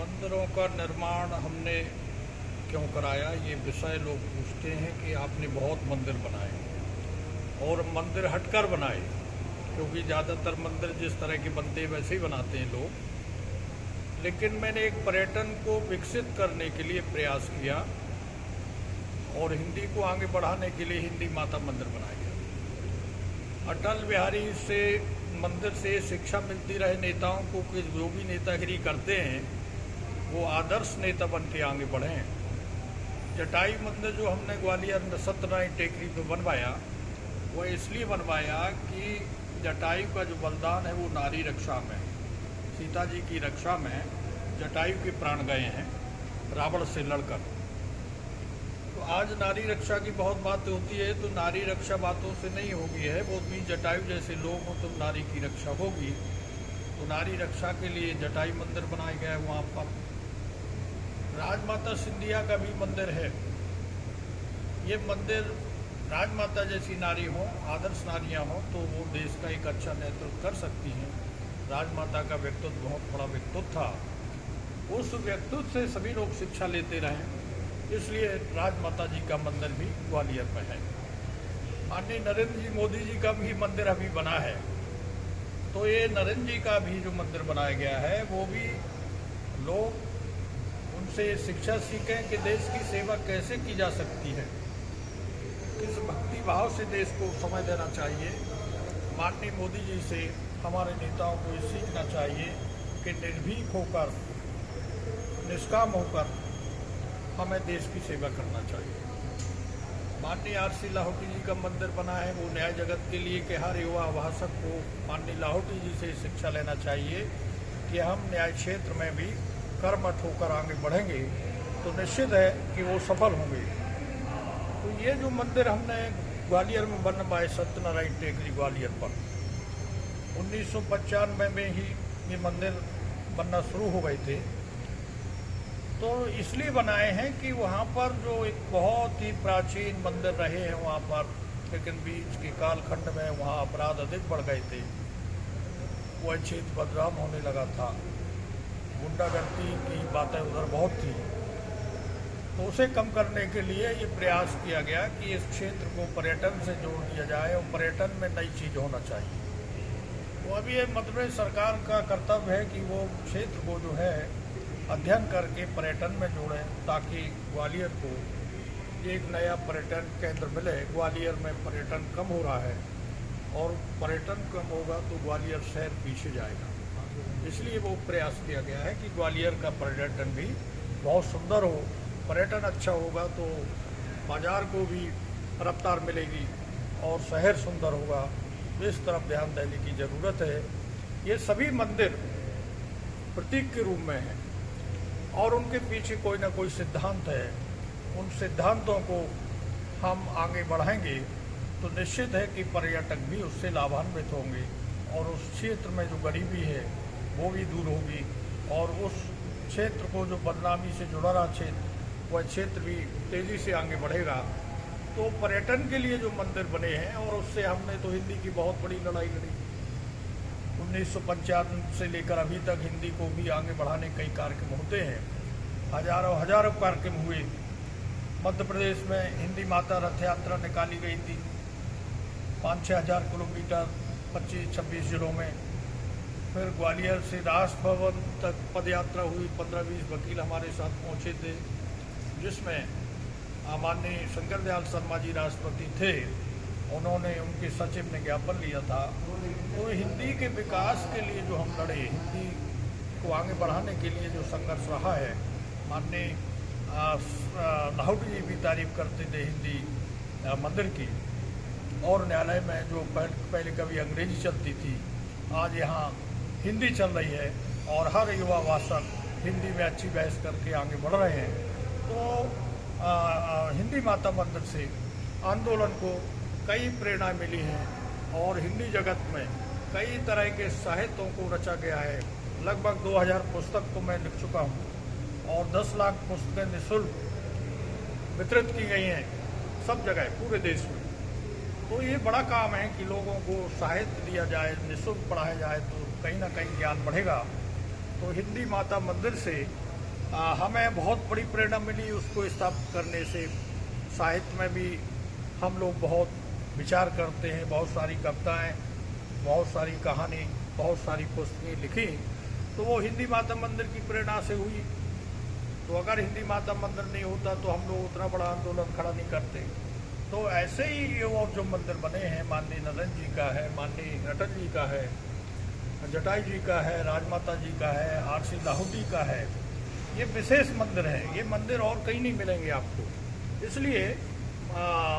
मंदिरों का निर्माण हमने क्यों कराया, ये विषय लोग पूछते हैं कि आपने बहुत मंदिर बनाए और मंदिर हटकर बनाए, क्योंकि ज़्यादातर मंदिर जिस तरह के बनते हैं वैसे ही बनाते हैं लोग। लेकिन मैंने एक पर्यटन को विकसित करने के लिए प्रयास किया और हिंदी को आगे बढ़ाने के लिए हिंदी माता मंदिर बनाया गया। अटल बिहारी से मंदिर से शिक्षा मिलती रहे नेताओं को कि जो भी नेतागिरी करते हैं वो आदर्श नेता बन के आगे बढ़ें। जटाई मंदिर जो हमने ग्वालियर में सत्यनारायण टेकरी पे बनवाया, वो इसलिए बनवाया कि जटायु का जो बलिदान है वो नारी रक्षा में, सीता जी की रक्षा में जटायु के प्राण गए हैं रावण से लड़कर। तो आज नारी रक्षा की बहुत बात होती है, तो नारी रक्षा बातों से नहीं होगी है, वो भी जटायु जैसे लोग हों तो नारी की रक्षा होगी। तो नारी रक्षा के लिए जटायु मंदिर बनाया गया है। वहाँ पर राजमाता सिंधिया का भी मंदिर है। ये मंदिर राजमाता जैसी नारी हो, आदर्श नारियाँ हों तो वो देश का एक अच्छा नेतृत्व कर सकती हैं। राजमाता का व्यक्तित्व बहुत बड़ा व्यक्तित्व था, उस व्यक्तित्व से सभी लोग शिक्षा लेते रहें, इसलिए राजमाता जी का मंदिर भी ग्वालियर में है। माननीय नरेंद्र जी मोदी जी का भी मंदिर अभी बना है, तो ये नरेंद्र जी का भी जो मंदिर बनाया गया है वो भी लोग उनसे शिक्षा सीखें कि देश की सेवा कैसे की जा सकती है, किस भक्ति भाव से देश को समय देना चाहिए। माननीय मोदी जी से हमारे नेताओं को ये सीखना चाहिए कि निर्भीक होकर, निष्काम होकर हमें देश की सेवा करना चाहिए। माननीय आर.सी. लाहौटी जी का मंदिर बना है, वो न्याय जगत के लिए कि हर युवा भाषक को माननीय लाहौटी जी से शिक्षा लेना चाहिए कि हम न्याय क्षेत्र में भी कर्मठ होकर आगे बढ़ेंगे तो निश्चित है कि वो सफल होंगे। तो ये जो मंदिर हमने ग्वालियर में बनवाए, सत्यनारायण टेकरी ग्वालियर पर 1995 में ही ये मंदिर बनना शुरू हो गए थे। तो इसलिए बनाए हैं कि वहाँ पर जो एक बहुत ही प्राचीन मंदिर रहे हैं वहाँ पर, लेकिन बीच के कालखंड में वहाँ अपराध अधिक बढ़ गए थे, वह क्षेत्र बदनाम होने लगा था, गुंडागर्दी की बातें उधर बहुत थी। तो उसे कम करने के लिए ये प्रयास किया गया कि इस क्षेत्र को पर्यटन से जोड़ दिया जाए और पर्यटन में नई चीज़ होना चाहिए। तो अभी ये मध्य प्रदेश सरकार का कर्तव्य है कि वो क्षेत्र को जो है अध्ययन करके पर्यटन में जोड़ें, ताकि ग्वालियर को एक नया पर्यटन केंद्र मिले। ग्वालियर में पर्यटन कम हो रहा है और पर्यटन कम होगा तो ग्वालियर शहर पीछे जाएगा। इसलिए वो प्रयास किया गया है कि ग्वालियर का पर्यटन भी बहुत सुंदर हो। पर्यटन अच्छा होगा तो बाजार को भी रफ्तार मिलेगी और शहर सुंदर होगा। इस तरफ ध्यान देने की ज़रूरत है। ये सभी मंदिर प्रतीक के रूप में हैं और उनके पीछे कोई ना कोई सिद्धांत है। उन सिद्धांतों को हम आगे बढ़ाएंगे तो निश्चित है कि पर्यटक भी उससे लाभान्वित होंगे और उस क्षेत्र में जो गरीबी है वो भी दूर होगी और उस क्षेत्र को जो बदनामी से जुड़ा रहा क्षेत्र, वह क्षेत्र भी तेज़ी से आगे बढ़ेगा। तो पर्यटन के लिए जो मंदिर बने हैं, और उससे हमने तो हिंदी की बहुत बड़ी लड़ाई लड़ी। 1995 से लेकर अभी तक हिंदी को भी आगे बढ़ाने कई कार्यक्रम होते हैं, हजारों कार्यक्रम हुए। मध्य प्रदेश में हिंदी माता रथ यात्रा निकाली गई थी 5-6 हज़ार किलोमीटर 25-26 जिलों में। फिर ग्वालियर से राष्ट्र भवन तक पद यात्रा हुई, 15-20 वकील हमारे साथ पहुँचे थे, जिसमें माननीय शंकर दयाल शर्मा जी राष्ट्रपति थे। उन्होंने, उनके सचिव ने ज्ञापन लिया था। तो हिंदी के विकास के लिए जो हम लड़े, हिंदी को आगे बढ़ाने के लिए जो संघर्ष रहा है, माननीय लाहौटी जी भी तारीफ करते थे हिंदी मंदिर की। और न्यायालय में जो पहले कभी अंग्रेजी चलती थी, आज यहाँ हिंदी चल रही है और हर युवा भाषक हिंदी में अच्छी बहस करके आगे बढ़ रहे हैं। तो हिंदी माता मंदिर से आंदोलन को कई प्रेरणा मिली है और हिंदी जगत में कई तरह के साहित्यों को रचा गया है। लगभग 2000 पुस्तक तो मैं लिख चुका हूँ और 10 लाख पुस्तकें निःशुल्क वितरित की गई हैं सब जगह पूरे देश में। तो ये बड़ा काम है कि लोगों को साहित्य दिया जाए, निःशुल्क पढ़ाया जाए, तो कहीं ना कहीं ज्ञान बढ़ेगा। तो हिंदी माता मंदिर से हमें बहुत बड़ी प्रेरणा मिली उसको स्थापित करने से। साहित्य में भी हम लोग बहुत विचार करते हैं, बहुत सारी कविताएं, बहुत सारी कहानी, बहुत सारी पुस्तकें लिखी, तो वो हिंदी माता मंदिर की प्रेरणा से हुई। तो अगर हिंदी माता मंदिर नहीं होता तो हम लोग उतना बड़ा आंदोलन खड़ा नहीं करते। तो ऐसे ही ये और जो मंदिर बने हैं, माननीय नरेंद्र जी का है, माननीय अटल जी का है, जटाई जी का है, राजमाता जी का है, आरसी लाहौटी का है, ये विशेष मंदिर है। ये मंदिर और कहीं नहीं मिलेंगे आपको। इसलिए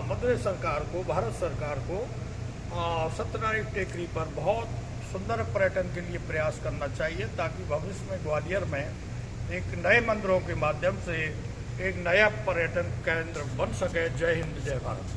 मध्य सरकार को, भारत सरकार को सत्यनारायण टेकरी पर बहुत सुंदर पर्यटन के लिए प्रयास करना चाहिए, ताकि भविष्य में ग्वालियर में एक नए मंदिरों के माध्यम से एक नया पर्यटन केंद्र बन सके। जय हिंद, जय भारत।